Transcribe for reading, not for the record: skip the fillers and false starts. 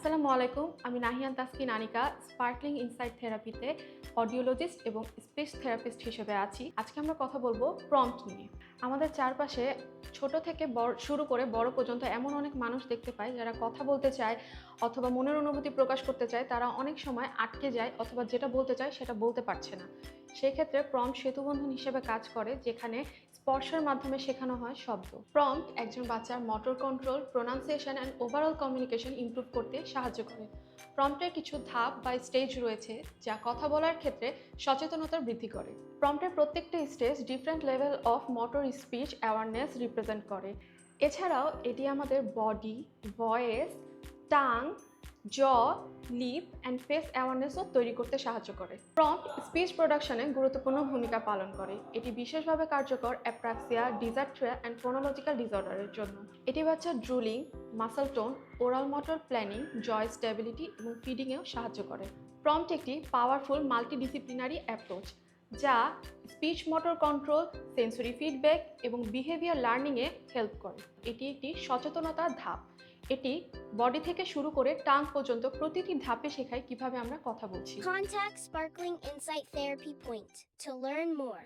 আসসালামু আলাইকুম, আমি নাহিয়ান তাসকিন আনিকা স্পার্কলিং ইনসাইট থেরাপিতে অডিওলজিস্ট এবং স্পিচ থেরাপিস্ট হিসেবে আছি। আজকে আমরা কথা বলবো প্রম্পট নিয়ে। আমাদের চারপাশে ছোট থেকে বড় শুরু করে বড় পর্যন্ত এমন অনেক মানুষ দেখতে পাই যারা কথা বলতে চায় অথবা মনের অনুভূতি প্রকাশ করতে চায়, তারা অনেক সময় আটকে যায় অথবা যেটা বলতে চায় সেটা বলতে পারছে না। সেই ক্ষেত্রে প্রম্পট সেতুবন্ধন হিসেবে কাজ করে, যেখানে স্পর্শের মাধ্যমে শেখানো হয় শব্দ। প্রম্পট একজন বাচ্চার motor control, pronunciation and overall communication improve করতে সাহায্য করে। প্রম্পটের কিছু ধাপ বা স্টেজ রয়েছে যা কথা বলার ক্ষেত্রে সচেতনতা বৃদ্ধি করে। প্রম্পটের প্রত্যেকটা stage different level of motor speech awareness represent করে। এছাড়াও এটি আমাদের বডি, ভয়েস, টাং, জ, লিপ অ্যান্ড ফেস অ্যাওয়ারনেসও তৈরি করতে সাহায্য করে। প্রম্পট স্পিচ প্রোডাকশনে গুরুত্বপূর্ণ ভূমিকা পালন করে। এটি বিশেষভাবে কার্যকর অ্যাপ্রাক্সিয়া, ডিজার্ট্রিয়া অ্যান্ড ফোনোলজিক্যাল ডিসঅর্ডারের জন্য। এটি বাচ্চার drooling, muscle tone, oral motor planning, jaw stability এবং ফিডিংয়েও সাহায্য করে। প্রম্পট একটি পাওয়ারফুল মাল্টিডিসিপ্লিনারি অ্যাপ্রোচ যা speech motor control, sensory feedback এবং বিহেভিয়ার লার্নিংয়ে হেল্প করে। এটি একটি সচেতনতার ধাপ। এটি বডি থেকে শুরু করে টাং পর্যন্ত প্রতিটি ধাপে শেখায় কিভাবে আমরা কথা বলছি। Contact Sparkling Insight Therapy Point to learn more.